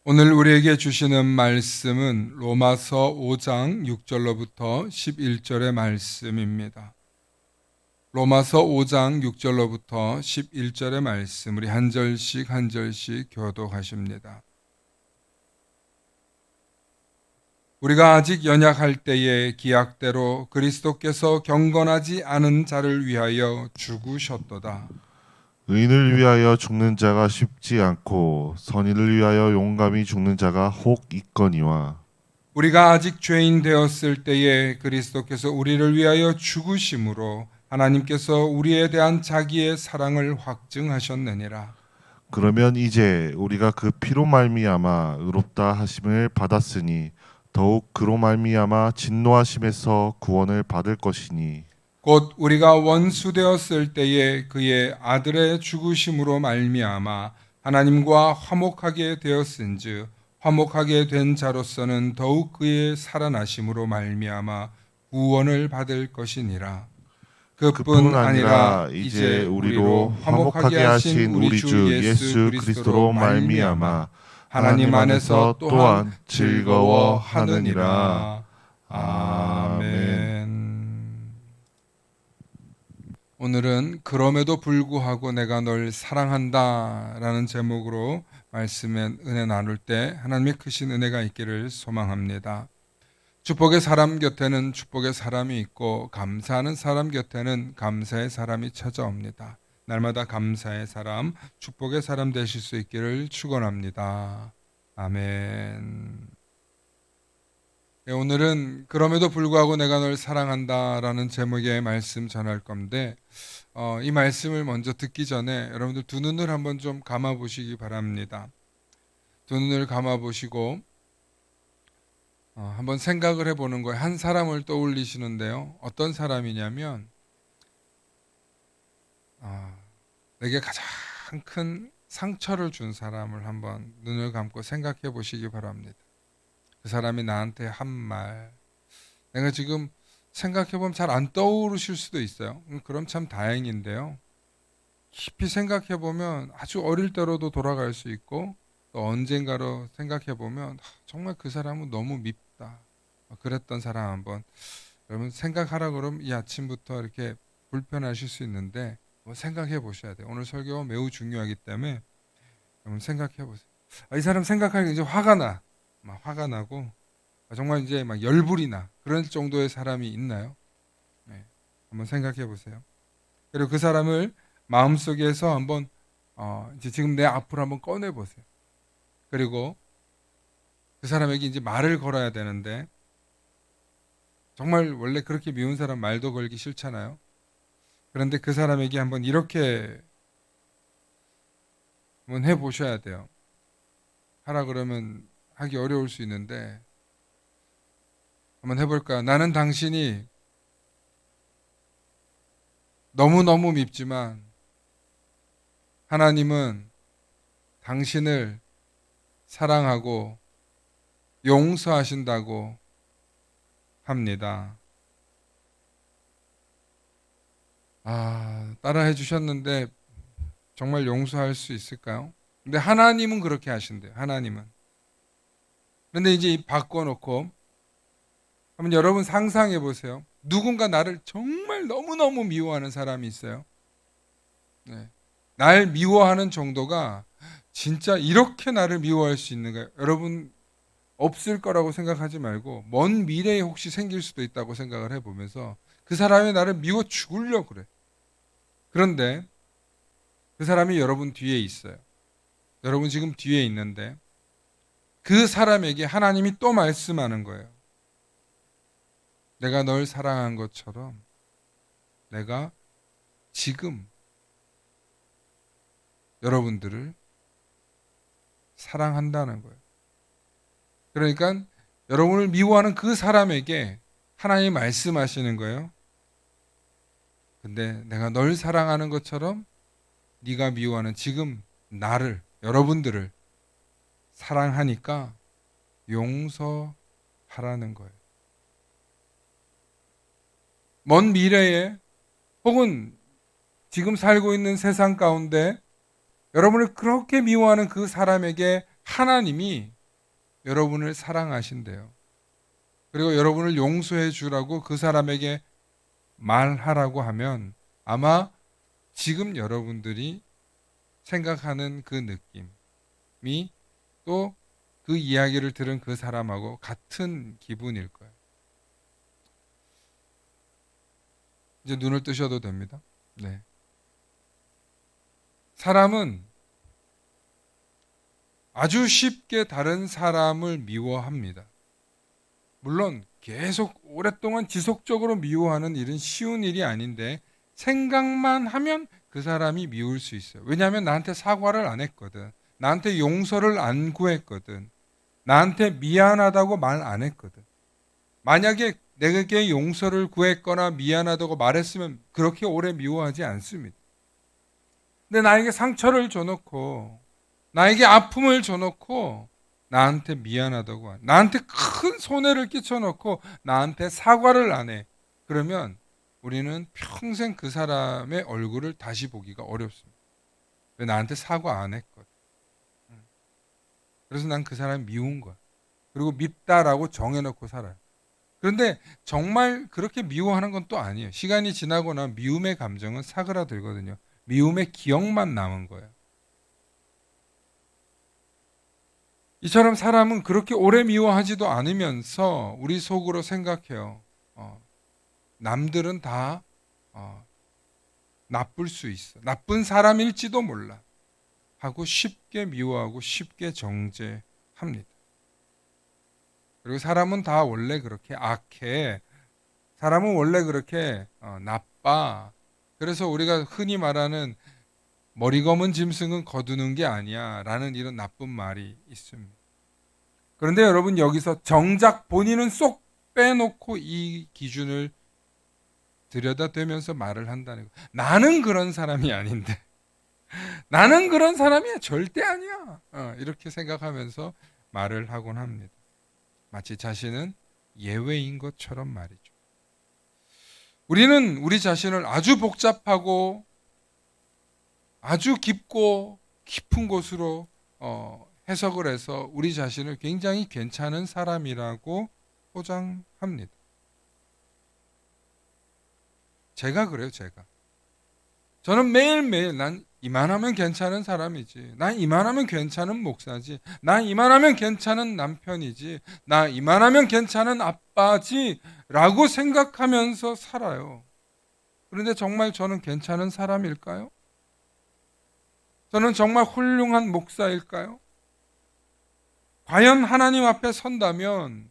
오늘 우리에게 주시는 말씀은 로마서 5장 6절로부터 11절의 말씀입니다. 로마서 5장 6절로부터 11절의 말씀, 우리 한 절씩 한 절씩 교독하십니다. 우리가 아직 연약할 때에 기약대로 그리스도께서 경건하지 않은 자를 위하여 죽으셨도다. 의인을 위하여 죽는 자가 쉽지 않고 선인을 위하여 용감히 죽는 자가 혹 있거니와 우리가 아직 죄인 되었을 때에 그리스도께서 우리를 위하여 죽으심으로 하나님께서 우리에 대한 자기의 사랑을 확증하셨느니라. 그러면 이제 우리가 그 피로 말미암아 의롭다 하심을 받았으니 더욱 그로 말미암아 진노하심에서 구원을 받을 것이니 곧 우리가 원수 되었을 때에 그의 아들의 죽으심으로 말미암아 하나님과 화목하게 되었은즉 화목하게 된 자로서는 더욱 그의 살아나심으로 말미암아 구원을 받을 것이니라. 그뿐 아니라 이제 우리로 화목하게 하신 우리 주 예수 그리스도로 말미암아 하나님 안에서 또한 즐거워하느니라. 아멘. 오늘은 그럼에도 불구하고 내가 널 사랑한다 라는 제목으로 말씀의 은혜 나눌 때 하나님의 크신 은혜가 있기를 소망합니다. 축복의 사람 곁에는 축복의 사람이 있고 감사하는 사람 곁에는 감사의 사람이 찾아옵니다. 날마다 감사의 사람, 축복의 사람 되실 수 있기를 축원합니다. 아멘. 네, 오늘은 그럼에도 불구하고 내가 널 사랑한다라는 제목의 말씀 전할 건데 이 말씀을 먼저 듣기 전에 여러분들 두 눈을 한번 좀 감아 보시기 바랍니다. 두 눈을 감아 보시고 한번 생각을 해보는 거예요. 한 사람을 떠올리시는데요. 어떤 사람이냐면 내게 가장 큰 상처를 준 사람을 한번 눈을 감고 생각해 보시기 바랍니다. 그 사람이 나한테 한 말, 내가 지금 생각해보면 잘 안 떠오르실 수도 있어요. 그럼 참 다행인데요. 깊이 생각해보면 아주 어릴 때로도 돌아갈 수 있고 또 언젠가로 생각해보면 정말 그 사람은 너무 밉다. 그랬던 사람 한번 여러분 생각하라 그러면 이 아침부터 이렇게 불편하실 수 있는데 생각해 보셔야 돼요. 오늘 설교가 매우 중요하기 때문에 여러분 생각해 보세요. 이 사람 생각하니까 이제 화가 나. 막 화가 나고 정말 이제 막 열불이 나. 그런 정도의 사람이 있나요? 네. 한번 생각해 보세요. 그리고 그 사람을 마음속에서 한번 이제 지금 내 앞으로 한번 꺼내 보세요. 그리고 그 사람에게 이제 말을 걸어야 되는데 정말 원래 그렇게 미운 사람 말도 걸기 싫잖아요. 그런데 그 사람에게 한번 이렇게 한번 해보셔야 돼요. 하라 그러면 하기 어려울 수 있는데 한번 해볼까요? 나는 당신이 너무너무 밉지만 하나님은 당신을 사랑하고 용서하신다고 합니다. 따라해 주셨는데 정말 용서할 수 있을까요? 근데 하나님은 그렇게 하신대요. 하나님은. 그런데 이제 바꿔놓고 한번 여러분 상상해 보세요. 누군가 나를 정말 너무너무 미워하는 사람이 있어요. 네. 날 미워하는 정도가 진짜 이렇게 나를 미워할 수 있는가요? 여러분 없을 거라고 생각하지 말고 먼 미래에 혹시 생길 수도 있다고 생각을 해보면서 그 사람이 나를 미워 죽으려고 그래. 그런데 그 사람이 여러분 뒤에 있어요. 여러분 지금 뒤에 있는데 그 사람에게 하나님이 또 말씀하는 거예요. 내가 널 사랑한 것처럼 내가 지금 여러분들을 사랑한다는 거예요. 그러니까 여러분을 미워하는 그 사람에게 하나님이 말씀하시는 거예요. 근데 내가 널 사랑하는 것처럼 네가 미워하는 지금 나를, 여러분들을 사랑하니까 용서하라는 거예요. 먼 미래에 혹은 지금 살고 있는 세상 가운데 여러분을 그렇게 미워하는 그 사람에게 하나님이 여러분을 사랑하신대요. 그리고 여러분을 용서해 주라고 그 사람에게 말하라고 하면 아마 지금 여러분들이 생각하는 그 느낌이 또 그 이야기를 들은 그 사람하고 같은 기분일 거예요. 이제 눈을 뜨셔도 됩니다. 네. 사람은 아주 쉽게 다른 사람을 미워합니다. 물론 계속 오랫동안 지속적으로 미워하는 일은 쉬운 일이 아닌데 생각만 하면 그 사람이 미울 수 있어요. 왜냐하면 나한테 사과를 안 했거든. 나한테 용서를 안 구했거든. 나한테 미안하다고 말 안 했거든. 만약에 내게 용서를 구했거나 미안하다고 말했으면 그렇게 오래 미워하지 않습니다. 근데 나에게 상처를 줘놓고 나에게 아픔을 줘놓고 나한테 미안하다고 나한테 큰 손해를 끼쳐놓고 나한테 사과를 안 해. 그러면 우리는 평생 그 사람의 얼굴을 다시 보기가 어렵습니다. 왜 나한테 사과 안 했거든. 그래서 난 그 사람이 미운 거야. 그리고 밉다라고 정해놓고 살아요. 그런데 정말 그렇게 미워하는 건 또 아니에요. 시간이 지나고 나면 미움의 감정은 사그라들거든요. 미움의 기억만 남은 거예요. 이처럼 사람은 그렇게 오래 미워하지도 않으면서 우리 속으로 생각해요. 남들은 다 나쁠 수 있어. 나쁜 사람일지도 몰라. 하고 쉽게 미워하고 쉽게 정죄합니다. 그리고 사람은 다 원래 그렇게 악해. 사람은 원래 그렇게 나빠. 그래서 우리가 흔히 말하는 머리 검은 짐승은 거두는 게 아니야 라는 이런 나쁜 말이 있습니다. 그런데 여러분 여기서 정작 본인은 쏙 빼놓고 이 기준을 들여다대면서 말을 한다는 거. 나는 그런 사람이 아닌데 나는 그런 사람이야 절대 아니야 이렇게 생각하면서 말을 하곤 합니다. 마치 자신은 예외인 것처럼 말이죠. 우리는 우리 자신을 아주 복잡하고 아주 깊고 깊은 곳으로 해석을 해서 우리 자신을 굉장히 괜찮은 사람이라고 포장합니다. 제가 그래요, 제가. 저는 매일매일 난 이만하면 괜찮은 사람이지. 난 이만하면 괜찮은 목사지. 난 이만하면 괜찮은 남편이지. 나 이만하면 괜찮은 아빠지. 라고 생각하면서 살아요. 그런데 정말 저는 괜찮은 사람일까요? 저는 정말 훌륭한 목사일까요? 과연 하나님 앞에 선다면,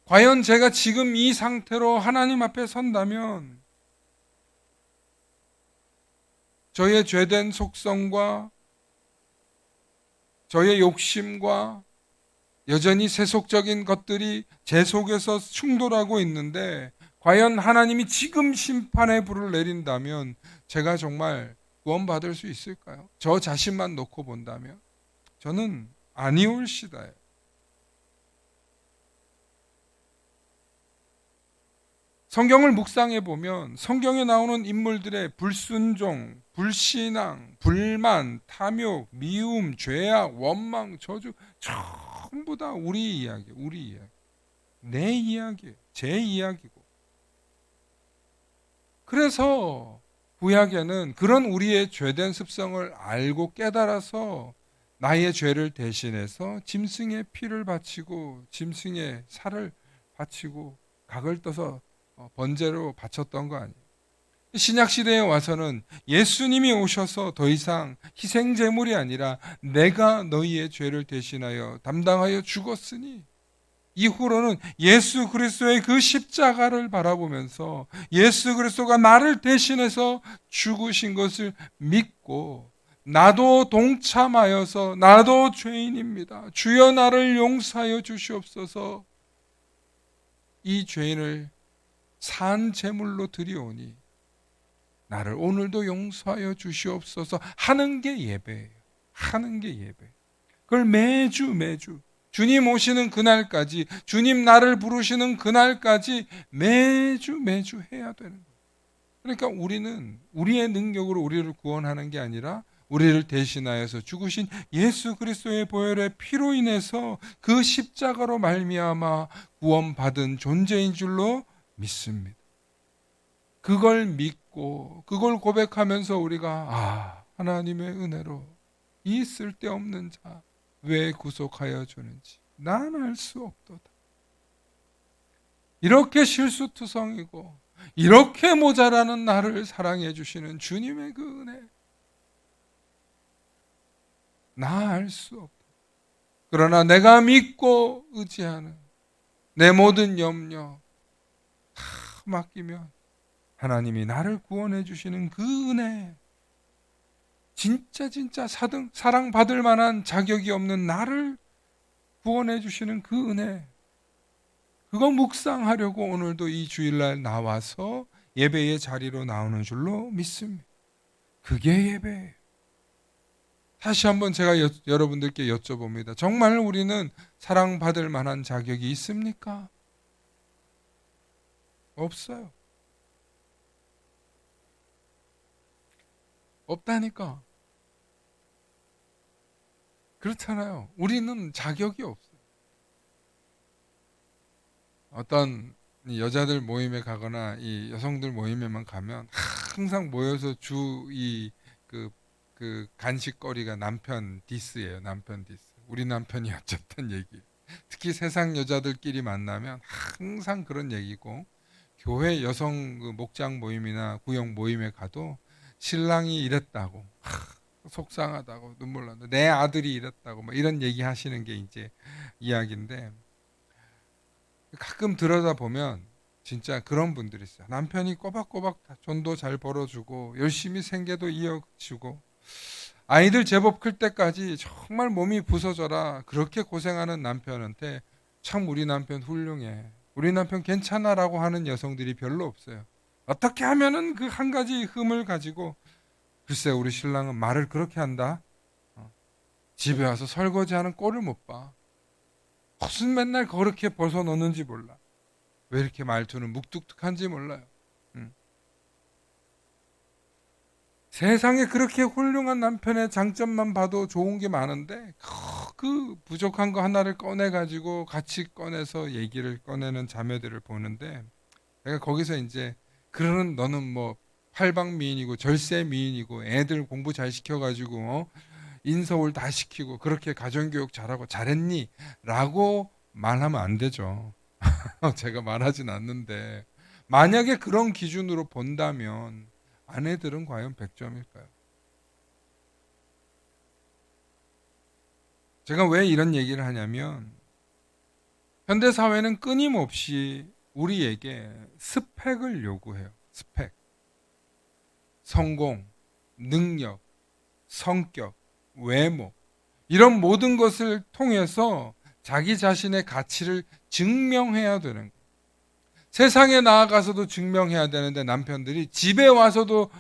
과연 제가 지금 이 상태로 하나님 앞에 선다면, 저의 죄된 속성과 저의 욕심과 여전히 세속적인 것들이 제 속에서 충돌하고 있는데 과연 하나님이 지금 심판의 불을 내린다면 제가 정말 구원받을 수 있을까요? 저 자신만 놓고 본다면 저는 아니올시다예요. 성경을 묵상해 보면 성경에 나오는 인물들의 불순종, 불신앙, 불만, 탐욕, 미움, 죄악, 원망, 저주 전부 다 우리 이야기, 우리 이야기. 내 이야기, 제 이야기고. 그래서 구약에는 그런 우리의 죄된 습성을 알고 깨달아서 나의 죄를 대신해서 짐승의 피를 바치고 짐승의 살을 바치고 각을 떠서 번제로 바쳤던 거 아니에요. 신약 시대에 와서는 예수님이 오셔서 더 이상 희생 제물이 아니라 내가 너희의 죄를 대신하여 담당하여 죽었으니 이후로는 예수 그리스도의 그 십자가를 바라보면서 예수 그리스도가 나를 대신해서 죽으신 것을 믿고 나도 동참하여서 나도 죄인입니다. 주여 나를 용서하여 주시옵소서. 이 죄인을 산 제물로 드리오니 나를 오늘도 용서하여 주시옵소서 하는 게 예배예요. 하는 게 예배. 그걸 매주 주님 오시는 그날까지, 주님 나를 부르시는 그날까지 매주 해야 되는 거예요. 그러니까 우리는 우리의 능력으로 우리를 구원하는 게 아니라 우리를 대신하여서 죽으신 예수 그리스도의 보혈의 피로 인해서 그 십자가로 말미암아 구원받은 존재인 줄로 믿습니다. 그걸 믿고 그걸 고백하면서 우리가 하나님의 은혜로 이 쓸데없는 자 왜 구속하여 주는지 난 알 수 없도다. 이렇게 실수투성이고 이렇게 모자라는 나를 사랑해 주시는 주님의 그 은혜 나 알 수 없다. 그러나 내가 믿고 의지하는 내 모든 염려 다 맡기면 하나님이 나를 구원해 주시는 그 은혜, 진짜 사랑받을 만한 자격이 없는 나를 구원해 주시는 그 은혜, 그거 묵상하려고 오늘도 이 주일날 나와서 예배의 자리로 나오는 줄로 믿습니다. 그게 예배예요. 다시 한번 제가 여러분들께 여쭤봅니다. 정말 우리는 사랑받을 만한 자격이 있습니까? 없어요. 없다니까. 그렇잖아요. 우리는 자격이 없어요. 어떤 여자들 모임에 가거나 이 여성들 모임에만 가면 항상 모여서 그 간식거리가 남편 디스예요. 남편 디스. 우리 남편이 어쨌든 얘기. 특히 세상 여자들끼리 만나면 항상 그런 얘기고, 교회 여성 그 목장 모임이나 구역 모임에 가도 신랑이 이랬다고, 속상하다고, 눈물 난다. 내 아들이 이랬다고, 뭐 이런 얘기 하시는 게 이제 이야기인데, 가끔 들여다 보면 진짜 그런 분들이 있어요. 남편이 꼬박꼬박 돈도 잘 벌어주고 열심히 생계도 이어주고 아이들 제법 클 때까지 정말 몸이 부서져라 그렇게 고생하는 남편한테 참 우리 남편 훌륭해, 우리 남편 괜찮아라고 하는 여성들이 별로 없어요. 어떻게 하면은 그 한 가지 흠을 가지고, 글쎄 우리 신랑은 말을 그렇게 한다. 집에 와서 설거지하는 꼴을 못 봐. 무슨 맨날 그렇게 벗어놓는지 몰라. 왜 이렇게 말투는 묵뚝뚝한지 몰라요. 세상에 그렇게 훌륭한 남편의 장점만 봐도 좋은 게 많은데 그 부족한 거 하나를 꺼내가지고 같이 꺼내서 얘기를 꺼내는 자매들을 보는데, 내가 거기서 이제 그러는 너는 뭐 팔방미인이고 절세미인이고 애들 공부 잘 시켜가지고 인서울 다 시키고 그렇게 가정교육 잘하고 잘했니? 라고 말하면 안 되죠. 제가 말하진 않는데, 만약에 그런 기준으로 본다면 아내들은 과연 100점일까요? 제가 왜 이런 얘기를 하냐면, 현대사회는 끊임없이 우리에게 스펙을 요구해요. 스펙. 성공, 능력, 성격, 외모, 이런 모든 것을 통해서 자기 자신의 가치를 증명해야 되는 거예요. 세상에 나아가서도 증명해야 되는데 남편들이 집에 와서도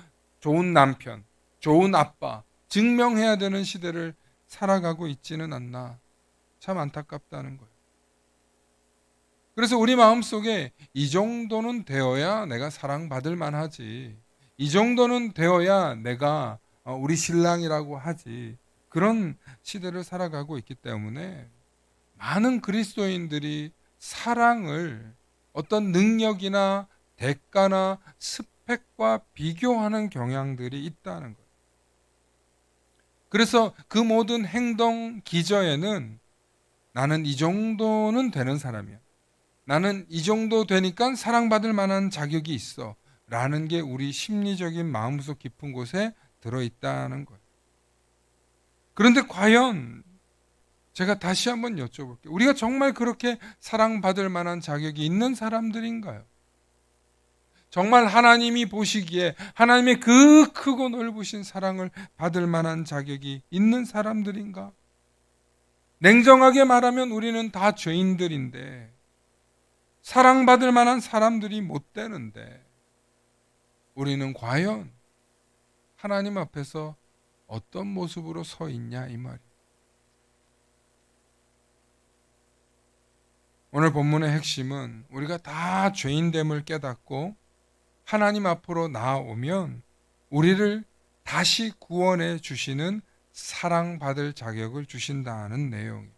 좋은 남편, 좋은 아빠 증명해야 되는 시대를 살아가고 있지는 않나. 참 안타깝다는 거예요. 그래서 우리 마음속에 이 정도는 되어야 내가 사랑받을 만하지, 이 정도는 되어야 내가 우리 신랑이라고 하지, 그런 시대를 살아가고 있기 때문에 많은 그리스도인들이 사랑을 어떤 능력이나 대가나 스펙과 비교하는 경향들이 있다는 거예요. 그래서 그 모든 행동 기저에는 나는 이 정도는 되는 사람이야, 나는 이 정도 되니까 사랑받을 만한 자격이 있어 라는 게 우리 심리적인 마음속 깊은 곳에 들어있다는 거예요. 그런데 과연 제가 다시 한번 여쭤볼게요. 우리가 정말 그렇게 사랑받을 만한 자격이 있는 사람들인가요? 정말 하나님이 보시기에 하나님의 그 크고 넓으신 사랑을 받을 만한 자격이 있는 사람들인가? 냉정하게 말하면 우리는 다 죄인들인데 사랑받을 만한 사람들이 못 되는데 우리는 과연 하나님 앞에서 어떤 모습으로 서 있냐 이 말이에요. 오늘 본문의 핵심은 우리가 다 죄인됨을 깨닫고 하나님 앞으로 나아오면 우리를 다시 구원해 주시는 사랑받을 자격을 주신다는 내용이에요.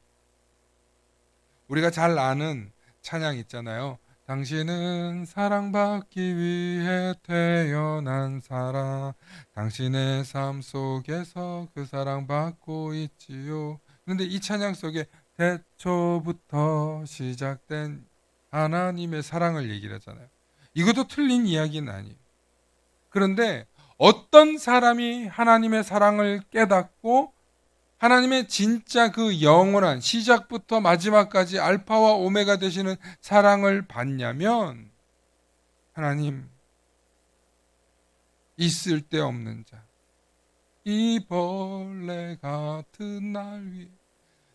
우리가 잘 아는 찬양 있잖아요. 당신은 사랑받기 위해 태어난 사람, 당신의 삶 속에서 그 사랑받고 있지요. 그런데 이 찬양 속에 태초부터 시작된 하나님의 사랑을 얘기를 하잖아요. 이것도 틀린 이야기는 아니에요. 그런데 어떤 사람이 하나님의 사랑을 깨닫고 하나님의 진짜 그 영원한 시작부터 마지막까지 알파와 오메가 되시는 사랑을 받냐면 하나님 있을 데 없는 자, 이 벌레 같은 날 위에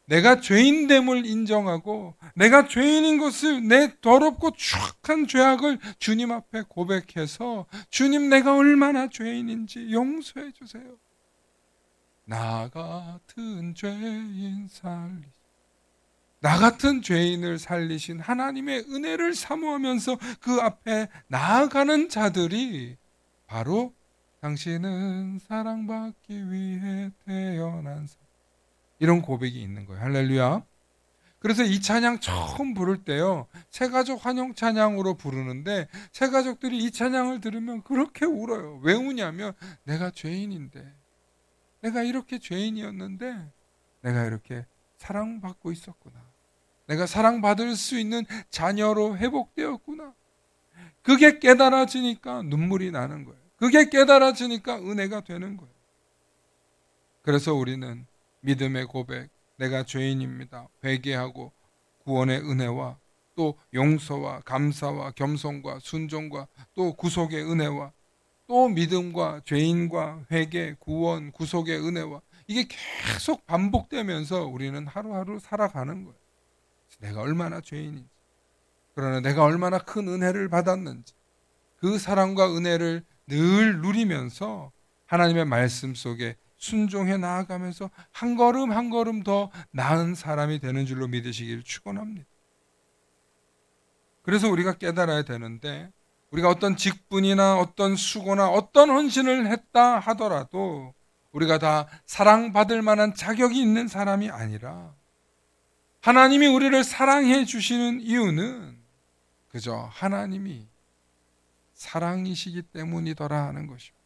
내가 죄인됨을 인정하고 내가 죄인인 것을 내 더럽고 추악한 죄악을 주님 앞에 고백해서 주님 내가 얼마나 죄인인지 용서해 주세요. 나 같은 죄인 나 같은 죄인을 살리신 하나님의 은혜를 사모하면서 그 앞에 나아가는 자들이 바로 당신은 사랑받기 위해 태어난 사람, 이런 고백이 있는 거예요. 할렐루야. 그래서 이 찬양 처음 부를 때요, 새가족 환영 찬양으로 부르는데 새가족들이 이 찬양을 들으면 그렇게 울어요. 왜 우냐면 내가 죄인인데, 내가 이렇게 죄인이었는데 내가 이렇게 사랑받고 있었구나. 내가 사랑받을 수 있는 자녀로 회복되었구나. 그게 깨달아지니까 눈물이 나는 거예요. 그게 깨달아지니까 은혜가 되는 거예요. 그래서 우리는 믿음의 고백, 내가 죄인입니다, 회개하고 구원의 은혜와 또 용서와 감사와 겸손과 순종과 또 구속의 은혜와 또 믿음과 죄인과 회개, 구원, 구속의 은혜와 이게 계속 반복되면서 우리는 하루하루 살아가는 거예요. 내가 얼마나 죄인인지, 그러나 내가 얼마나 큰 은혜를 받았는지 그 사랑과 은혜를 늘 누리면서 하나님의 말씀 속에 순종해 나아가면서 한 걸음 한 걸음 더 나은 사람이 되는 줄로 믿으시기를 축원합니다. 그래서 우리가 깨달아야 되는데, 우리가 어떤 직분이나 어떤 수고나 어떤 헌신을 했다 하더라도 우리가 다 사랑받을 만한 자격이 있는 사람이 아니라 하나님이 우리를 사랑해 주시는 이유는 그저 하나님이 사랑이시기 때문이더라 하는 것입니다.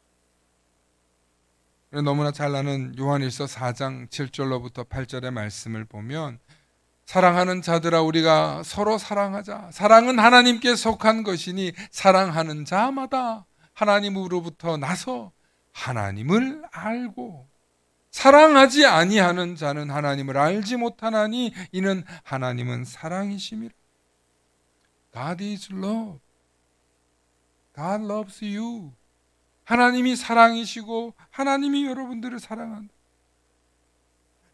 너무나 잘 아는 요한일서 4장 7절로부터 8절의 말씀을 보면 사랑하는 자들아 우리가 서로 사랑하자. 사랑은 하나님께 속한 것이니 사랑하는 자마다 하나님으로부터 나서 하나님을 알고 사랑하지 아니하는 자는 하나님을 알지 못하나니 이는 하나님은 사랑이심이라. God is love. God loves you. 하나님이 사랑이시고 하나님이 여러분들을 사랑한다.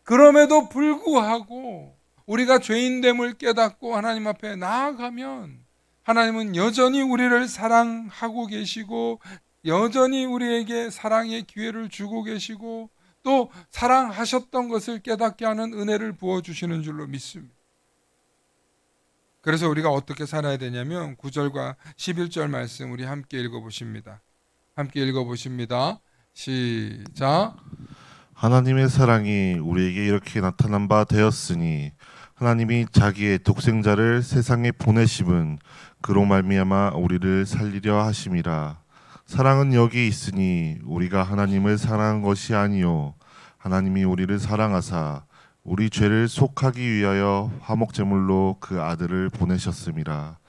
그럼에도 불구하고 우리가 죄인됨을 깨닫고 하나님 앞에 나아가면 하나님은 여전히 우리를 사랑하고 계시고 여전히 우리에게 사랑의 기회를 주고 계시고 또 사랑하셨던 것을 깨닫게 하는 은혜를 부어주시는 줄로 믿습니다. 그래서 우리가 어떻게 살아야 되냐면 9절과 11절 말씀 우리 함께 읽어보십니다. 함께 읽어보십니다. 시작. 하나님의 사랑이 우리에게 이렇게 나타난 바 되었으니 하나님이 자기의 독생자를 세상에 보내심은 그로 말미암아 우리를 살리려 하심이라. 사랑은 여기 있으니 우리가 하나님을 사랑한 것이 아니요 하나님이 우리를 사랑하사 우리 죄를 속하기 위하여 화목제물로 그 아들을 보내셨음이라.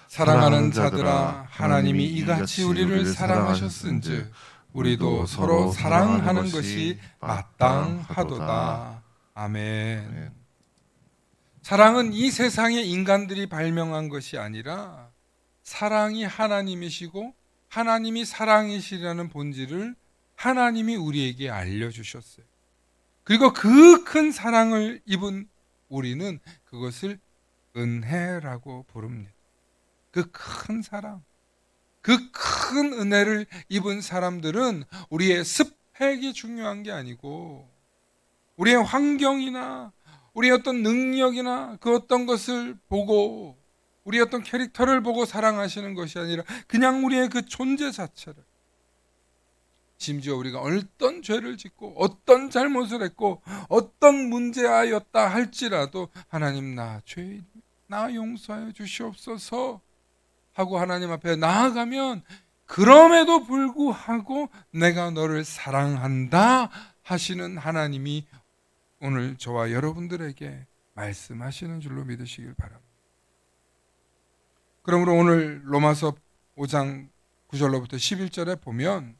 사랑하는 자들아 하나님이 이같이 우리를 사랑하셨은즉 우리도 서로 사랑하는 것이 마땅하도다. 아멘. 사랑은 이 세상의 인간들이 발명한 것이 아니라 사랑이 하나님이시고 하나님이 사랑이시라는 본질을 하나님이 우리에게 알려주셨어요. 그리고 그 큰 사랑을 입은 우리는 그것을 은혜라고 부릅니다. 그 큰 사랑, 그 큰 은혜를 입은 사람들은 우리의 스펙이 중요한 게 아니고 우리의 환경이나 우리의 어떤 능력이나 그 어떤 것을 보고 우리의 어떤 캐릭터를 보고 사랑하시는 것이 아니라 그냥 우리의 그 존재 자체를, 심지어 우리가 어떤 죄를 짓고 어떤 잘못을 했고 어떤 문제하였다 할지라도 하나님 나 죄인 나 용서해 주시옵소서 하고 하나님 앞에 나아가면 그럼에도 불구하고 내가 너를 사랑한다 하시는 하나님이 오늘 저와 여러분들에게 말씀하시는 줄로 믿으시길 바랍니다. 그러므로 오늘 로마서 5장 9절로부터 11절에 보면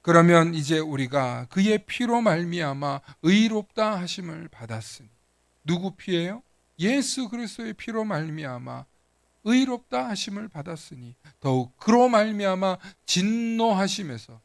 그러면 이제 우리가 그의 피로 말미암아 의롭다 하심을 받았으니, 누구 피예요? 예수 그리스도의 피로 말미암아 의롭다 하심을 받았으니 더욱 그로 말미암아 진노하심에서,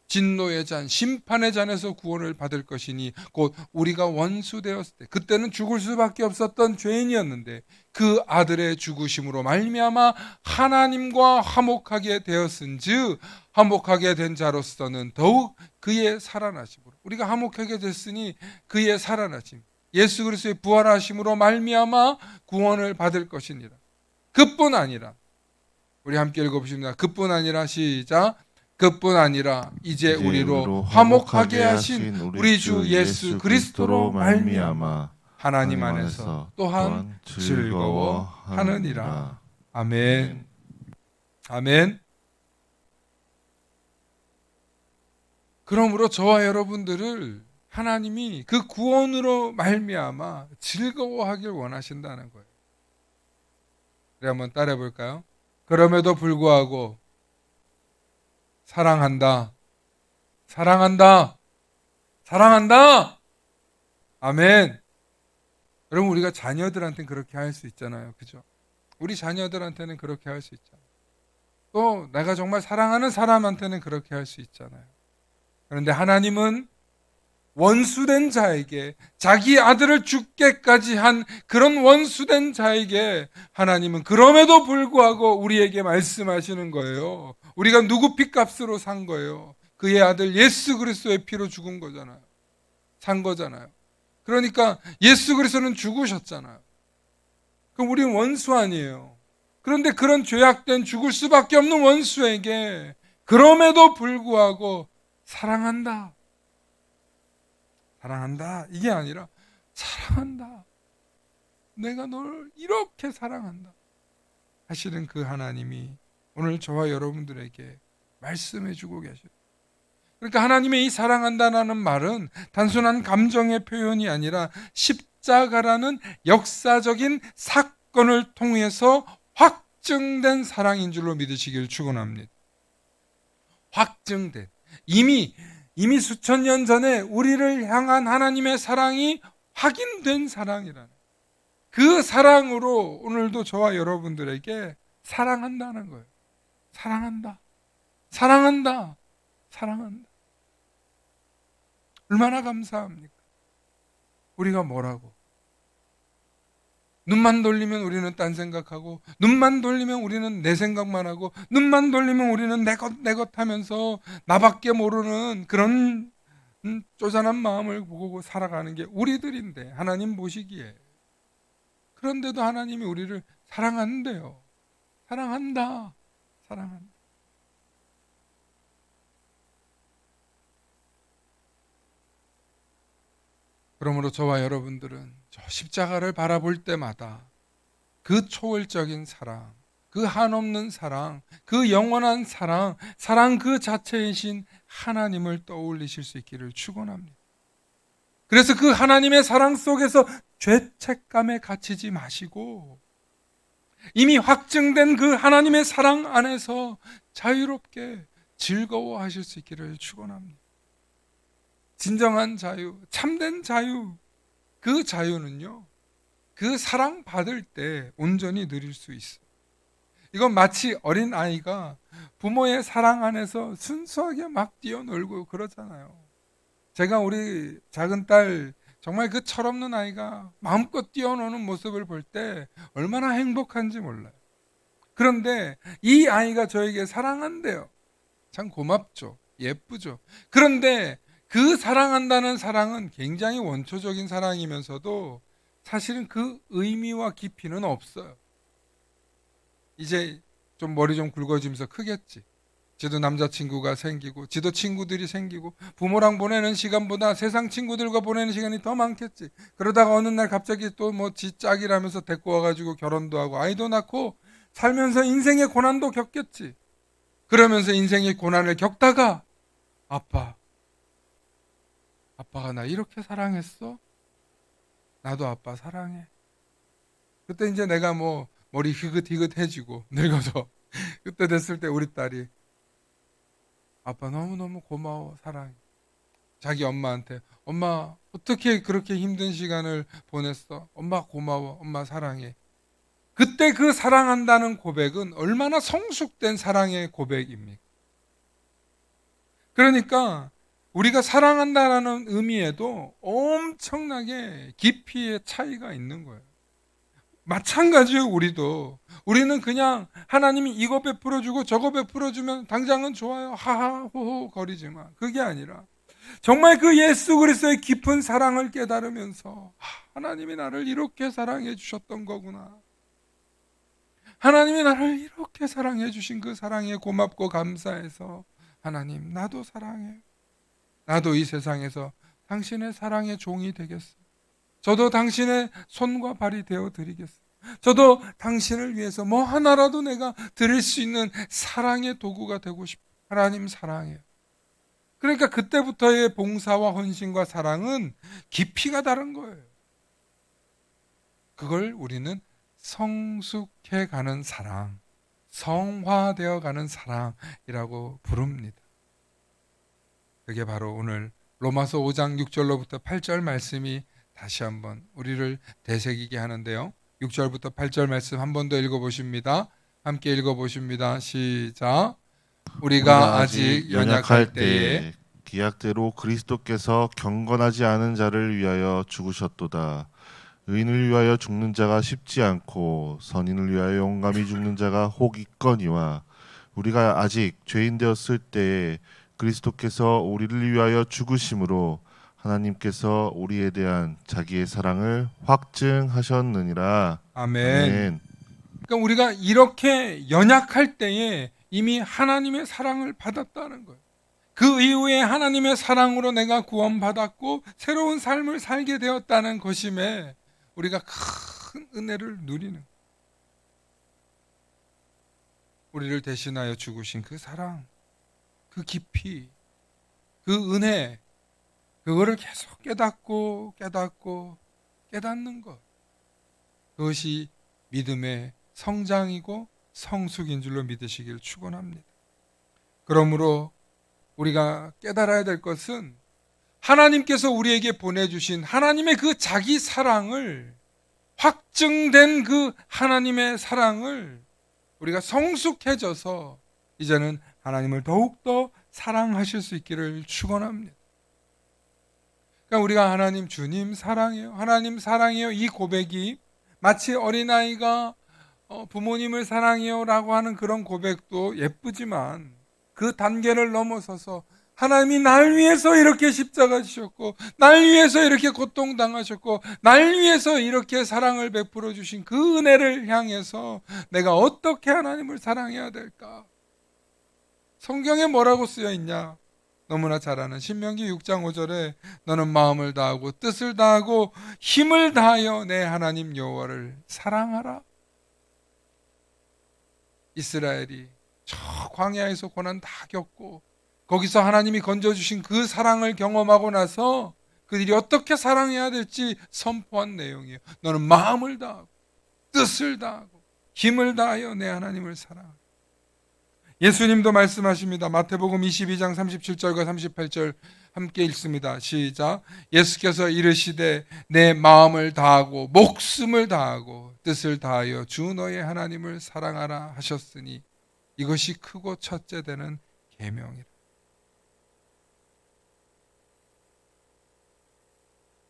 진노의 잔 심판의 잔에서 구원을 받을 것이니 곧 우리가 원수 되었을 때, 그때는 죽을 수밖에 없었던 죄인이었는데 그 아들의 죽으심으로 말미암아 하나님과 화목하게 되었은즉 화목하게 된 자로서는 더욱 그의 살아나심으로, 우리가 화목하게 됐으니 그의 살아나심, 예수 그리스도의 부활하심으로 말미암아 구원을 받을 것이니라. 그뿐 아니라, 우리 함께 읽어보십니다. 그뿐 아니라, 시작. 그뿐 아니라 이제 우리로 화목하게 하신 우리 주 예수 그리스도로 말미암아 하나님 안에서 또한 즐거워하느니라. 아멘. 아멘. 그러므로 저와 여러분들을 하나님이 그 구원으로 말미암아 즐거워하길 원하신다는 거예요. 우리 한번 따라해 볼까요? 그럼에도 불구하고 사랑한다. 사랑한다. 사랑한다. 아멘. 여러분, 우리가 자녀들한테는 그렇게 할 수 있잖아요. 그죠? 우리 자녀들한테는 그렇게 할 수 있잖아요. 또 내가 정말 사랑하는 사람한테는 그렇게 할 수 있잖아요. 그런데 하나님은 원수된 자에게, 자기 아들을 죽게까지 한 그런 원수된 자에게 하나님은 그럼에도 불구하고 우리에게 말씀하시는 거예요. 우리가 누구 피값으로 산 거예요? 그의 아들 예수 그리스도의 피로 죽은 거잖아요. 산 거잖아요. 그러니까 예수 그리스도는 죽으셨잖아요. 그럼 우리는 원수 아니에요. 그런데 그런 죄악된 죽을 수밖에 없는 원수에게 그럼에도 불구하고 사랑한다. 사랑한다. 이게 아니라 사랑한다. 내가 널 이렇게 사랑한다. 하시는 그 하나님이 오늘 저와 여러분들에게 말씀해 주고 계십니다. 그러니까 하나님의 이 사랑한다라는 말은 단순한 감정의 표현이 아니라 십자가라는 역사적인 사건을 통해서 확증된 사랑인 줄로 믿으시길 축원합니다. 확증된, 이미 수천 년 전에 우리를 향한 하나님의 사랑이 확인된 사랑이라는, 그 사랑으로 오늘도 저와 여러분들에게 사랑한다는 거예요. 사랑한다. 사랑한다. 사랑한다. 얼마나 감사합니까? 우리가 뭐라고? 눈만 돌리면 우리는 딴 생각하고, 눈만 돌리면 우리는 내 생각만 하고, 눈만 돌리면 우리는 내 것 하면서 나밖에 모르는 그런 쪼잔한 마음을 보고 살아가는 게 우리들인데, 하나님 보시기에. 그런데도 하나님이 우리를 사랑한대요. 사랑한다. 사랑한다. 그러므로 저와 여러분들은 저 십자가를 바라볼 때마다 그 초월적인 사랑, 그 한없는 사랑, 그 영원한 사랑, 사랑 그 자체이신 하나님을 떠올리실 수 있기를 축원합니다. 그래서 그 하나님의 사랑 속에서 죄책감에 갇히지 마시고 이미 확증된 그 하나님의 사랑 안에서 자유롭게 즐거워하실 수 있기를 축원합니다. 진정한 자유, 참된 자유, 그 자유는요, 그 사랑 받을 때 온전히 누릴 수 있어요. 이건 마치 어린 아이가 부모의 사랑 안에서 순수하게 막 뛰어놀고 그러잖아요. 제가 우리 작은 딸 정말 그 철없는 아이가 마음껏 뛰어노는 모습을 볼 때 얼마나 행복한지 몰라요. 그런데 이 아이가 저에게 사랑한대요. 참 고맙죠. 예쁘죠. 그런데 그 사랑한다는 사랑은 굉장히 원초적인 사랑이면서도 사실은 그 의미와 깊이는 없어요. 이제 좀 머리 좀 굵어지면서 크겠지. 지도 남자친구가 생기고 지도 친구들이 생기고 부모랑 보내는 시간보다 세상 친구들과 보내는 시간이 더 많겠지. 그러다가 어느 날 갑자기 또 뭐 지 짝이라면서 데리고 와가지고 결혼도 하고 아이도 낳고 살면서 인생의 고난도 겪겠지. 그러면서 인생의 고난을 겪다가 아빠가 나 이렇게 사랑했어? 나도 아빠 사랑해. 그때 이제 내가 뭐 머리 희긋희긋해지고 늙어서 그때 됐을 때 우리 딸이 아빠 너무너무 고마워 사랑해. 자기 엄마한테 엄마 어떻게 그렇게 힘든 시간을 보냈어? 엄마 고마워. 엄마 사랑해. 그때 그 사랑한다는 고백은 얼마나 성숙된 사랑의 고백입니까? 그러니까 우리가 사랑한다라는 의미에도 엄청나게 깊이의 차이가 있는 거예요. 마찬가지예요, 우리는 그냥 하나님이 이거 베풀어주고 저거 베풀어주면 당장은 좋아요. 하하호호 거리지만 그게 아니라 정말 그 예수 그리스도의 깊은 사랑을 깨달으면서 하나님이 나를 이렇게 사랑해 주셨던 거구나. 하나님이 나를 이렇게 사랑해 주신 그 사랑에 고맙고 감사해서 하나님 나도 사랑해. 나도 이 세상에서 당신의 사랑의 종이 되겠어. 저도 당신의 손과 발이 되어 드리겠어. 저도 당신을 위해서 뭐 하나라도 내가 드릴 수 있는 사랑의 도구가 되고 싶어. 하나님 사랑해요. 그러니까 그때부터의 봉사와 헌신과 사랑은 깊이가 다른 거예요. 그걸 우리는 성숙해 가는 사랑, 성화되어 가는 사랑이라고 부릅니다. 그게 바로 오늘 로마서 5장 6절로부터 8절 말씀이 다시 한번 우리를 되새기게 하는데요. 6절부터 8절 말씀 한 번 더 읽어보십니다. 함께 읽어보십니다. 시작. 우리가 아직 연약할 때에 기약대로 그리스도께서 경건하지 않은 자를 위하여 죽으셨도다. 의인을 위하여 죽는 자가 쉽지 않고 선인을 위하여 용감히 죽는 자가 혹 있거니와 우리가 아직 죄인 되었을 때에 그리스도께서 우리를 위하여 죽으심으로 하나님께서 우리에 대한 자기의 사랑을 확증하셨느니라. 아멘. 아멘. 그러니까 우리가 이렇게 연약할 때에 이미 하나님의 사랑을 받았다는 거예요. 그 이후에 하나님의 사랑으로 내가 구원받았고 새로운 삶을 살게 되었다는 것임에 우리가 큰 은혜를 누리는 거예요. 우리를 대신하여 죽으신 그 사랑, 그 깊이, 그 은혜, 그거를 계속 깨닫고 깨닫는 것. 그것이 믿음의 성장이고 성숙인 줄로 믿으시길 축원합니다. 그러므로 우리가 깨달아야 될 것은 하나님께서 우리에게 보내주신 하나님의 그 자기 사랑을, 확증된 그 하나님의 사랑을 우리가 성숙해져서 이제는 하나님을 더욱더 사랑하실 수 있기를 축원합니다. 그러니까 우리가 하나님 주님 사랑해요, 하나님 사랑해요, 이 고백이 마치 어린아이가 부모님을 사랑해요 라고 하는 그런 고백도 예쁘지만 그 단계를 넘어서서 하나님이 날 위해서 이렇게 십자가 지셨고 날 위해서 이렇게 고통당하셨고 날 위해서 이렇게 사랑을 베풀어 주신 그 은혜를 향해서 내가 어떻게 하나님을 사랑해야 될까? 성경에 뭐라고 쓰여 있냐? 너무나 잘 아는 신명기 6장 5절에 너는 마음을 다하고 뜻을 다하고 힘을 다하여 내 하나님 여호와를 사랑하라. 이스라엘이 저 광야에서 고난 다 겪고 거기서 하나님이 건져주신 그 사랑을 경험하고 나서 그들이 어떻게 사랑해야 될지 선포한 내용이에요. 너는 마음을 다하고 뜻을 다하고 힘을 다하여 내 하나님을 사랑하라. 예수님도 말씀하십니다. 마태복음 22장 37절과 38절 함께 읽습니다. 시작. 예수께서 이르시되 내 마음을 다하고 목숨을 다하고 뜻을 다하여 주 너의 하나님을 사랑하라 하셨으니 이것이 크고 첫째 되는 계명이라.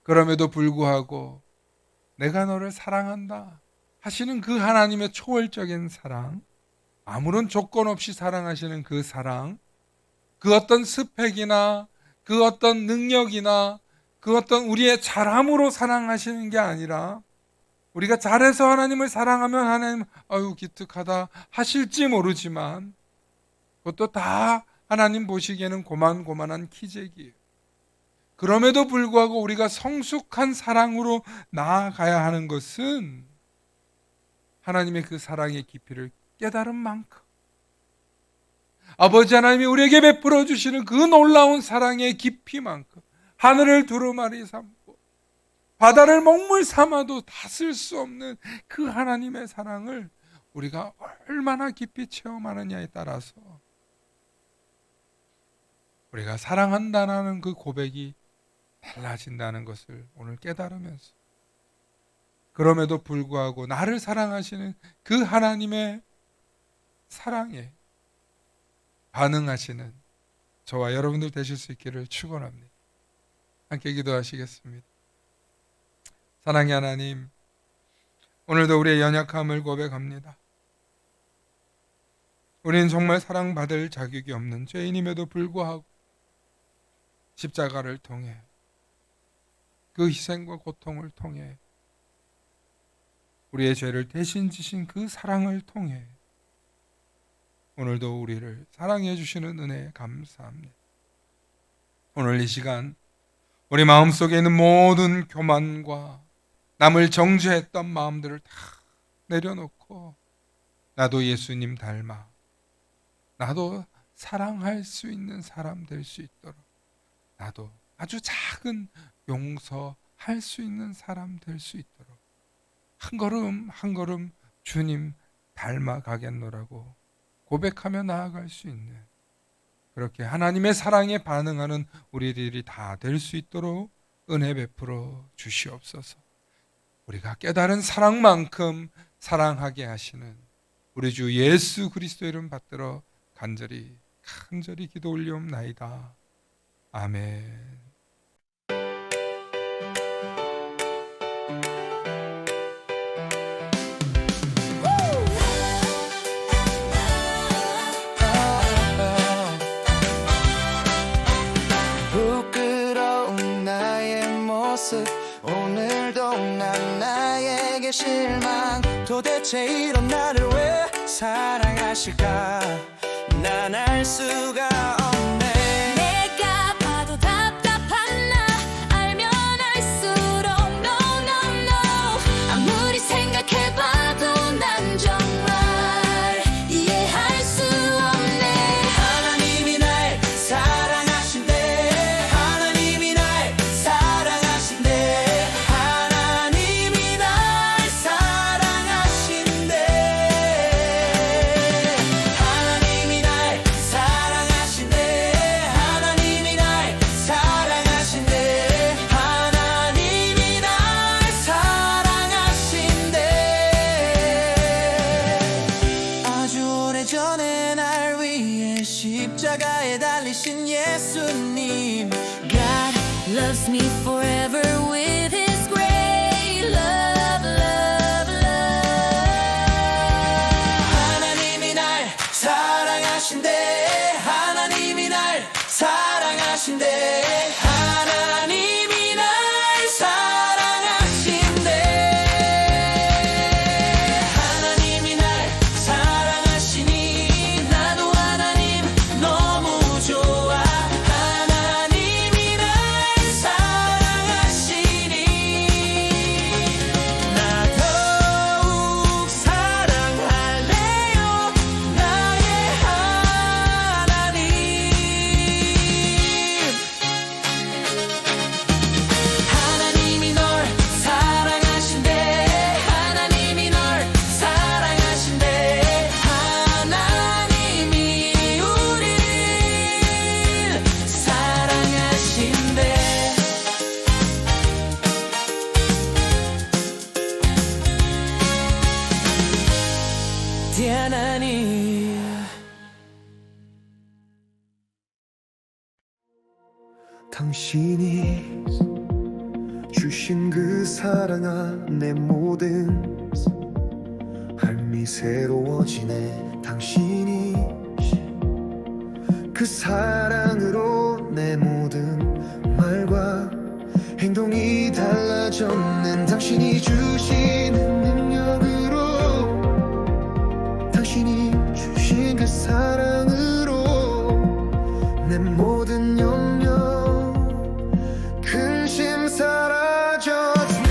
그럼에도 불구하고 내가 너를 사랑한다 하시는 그 하나님의 초월적인 사랑, 아무런 조건 없이 사랑하시는 그 사랑, 그 어떤 스펙이나 그 어떤 능력이나 그 어떤 우리의 잘함으로 사랑하시는 게 아니라 우리가 잘해서 하나님을 사랑하면 하나님 아유 기특하다 하실지 모르지만 그것도 다 하나님 보시기에는 고만고만한 기적이에요. 그럼에도 불구하고 우리가 성숙한 사랑으로 나아가야 하는 것은 하나님의 그 사랑의 깊이를 깨달은 만큼 아버지 하나님이 우리에게 베풀어 주시는 그 놀라운 사랑의 깊이만큼 하늘을 두루마리 삼고 바다를 먹물 삼아도 다 쓸 수 없는 그 하나님의 사랑을 우리가 얼마나 깊이 체험하느냐에 따라서 우리가 사랑한다는 그 고백이 달라진다는 것을 오늘 깨달으면서 그럼에도 불구하고 나를 사랑하시는 그 하나님의 사랑에 반응하시는 저와 여러분들 되실 수 있기를 축원합니다. 함께 기도하시겠습니다. 사랑의 하나님, 오늘도 우리의 연약함을 고백합니다. 우리는 정말 사랑받을 자격이 없는 죄인임에도 불구하고 십자가를 통해 그 희생과 고통을 통해 우리의 죄를 대신 지신 그 사랑을 통해 오늘도 우리를 사랑해 주시는 은혜에 감사합니다. 오늘 이 시간 우리 마음속에 있는 모든 교만과 남을 정죄했던 마음들을 다 내려놓고 나도 예수님 닮아 나도 사랑할 수 있는 사람 될 수 있도록 나도 아주 작은 용서할 수 있는 사람 될 수 있도록 한 걸음 한 걸음 주님 닮아가겠노라고 고백하며 나아갈 수 있는 그렇게 하나님의 사랑에 반응하는 우리들이 다 될 수 있도록 은혜 베풀어 주시옵소서. 우리가 깨달은 사랑만큼 사랑하게 하시는 우리 주 예수 그리스도 이름 받들어 간절히 기도 올리옵나이다. 아멘. 부끄러운 나의 모습 오늘도 난 나에게 실망 도대체 이런 나를 왜 사랑하실까 난 알 수가 없네 내가 봐도 답답한 나 알면 알수록 no no no 아무리 생각해봐도 난 정말 이해할 수 없네 하나님이 날 사랑하신대 하나님이 날 사랑하신대 하나님이 날 사랑하신대 하나님이 날 사랑하신대 하나님이 날 사랑하신대 하나님이 날 사랑하신대 아주 오래전에 날 위해 십자가에 달리신 예수님 God loves me forever with his great love love love 하나님이 날 사랑하신대 하나님이 날 사랑하신대 하나님이 날 사랑하신대 하나님이 날 사랑하시니 나도 하나님 너무 좋아 하나님이 날 사랑하신대 당신이 주신 그 사랑 안에 모든 삶이 새로워지네. 당신이 그 사랑으로 내 모든 말과 행동이 달라졌는. 당신이 주신 능력으로, 당신이 주신 그 사랑으로 내 모든 염려 근심 사라졌네.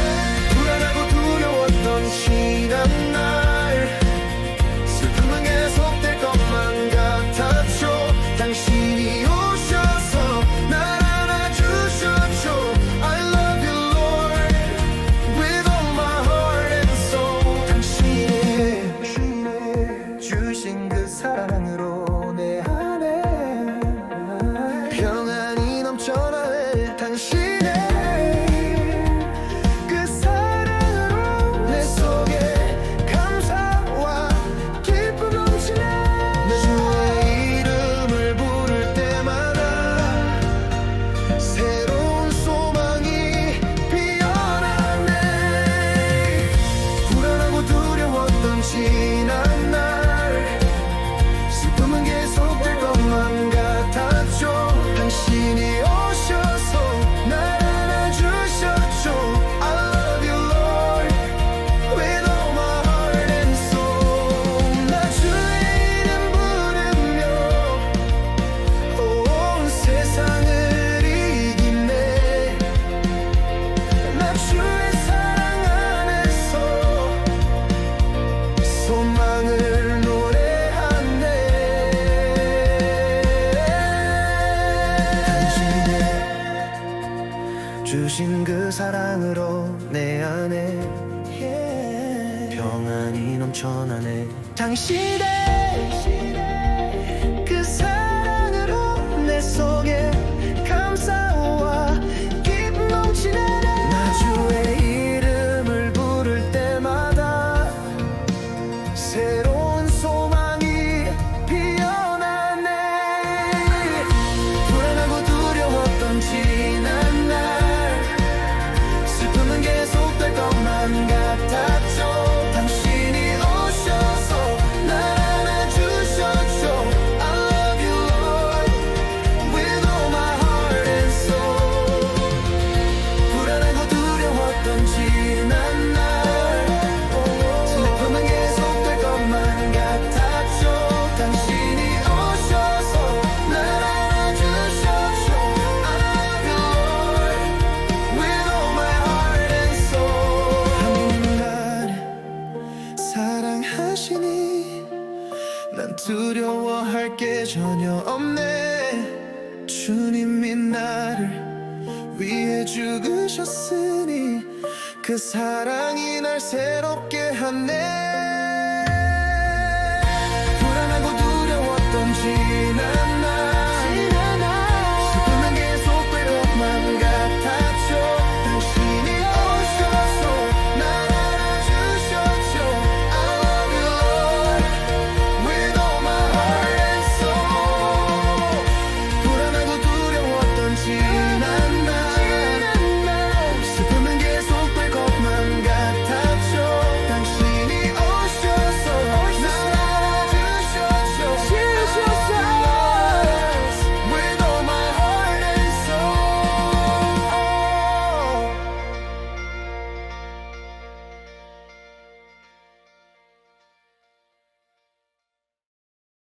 불안하고 두려웠던 지난 날, 슬픔은 계속될 것만 같았죠. 당신이 오셔서 날 안아주셨죠. I love you Lord with all my heart and soul. 당신이 주신 그 사랑으로 내 안에 평안이 넘쳐나네. 당신의 그 사랑으로 내 속에 감사와 기쁨 넘치네. 주의 이름을 부를 때마다 새로운 소망이 피어나네. 불안하고 두려웠던 지난 날, 슬픔은 계속될 것만 같았죠. 당신이 오셔서 날 안아주셨죠. I love you Lord with all my heart and soul. 나 주의 이름 부르며 온 세상을 이기네. 나 주의 사랑 안에서 소망을 노래하네. 당신이 주신 그 사랑으로 내 안에 평안이 넘쳐나네. 당신의 그 사랑으로 내 속에 감사와 기쁨 넘치네. 나 주의 이름을 부를 때마다 새로운 소망이 피어나네. 불안하고 두려웠던 지난 날, 슬픔은 계속될 것만 같았죠. 당신이 오셔서 날 안아주셨죠. I love you Lord with all my heart and soul. 불안하고 두려웠던 지난 날, 슬픔은 계속될 것만 같았죠. 당신이 오셔서 날 안아주셨죠. I love you Lord with all my heart and soul. 하나님 나를 사랑하시니 난 두려워할 게 전혀 없네. 주님이 나를 위해 죽으셨으니 그 사랑이 날 새롭게 하네.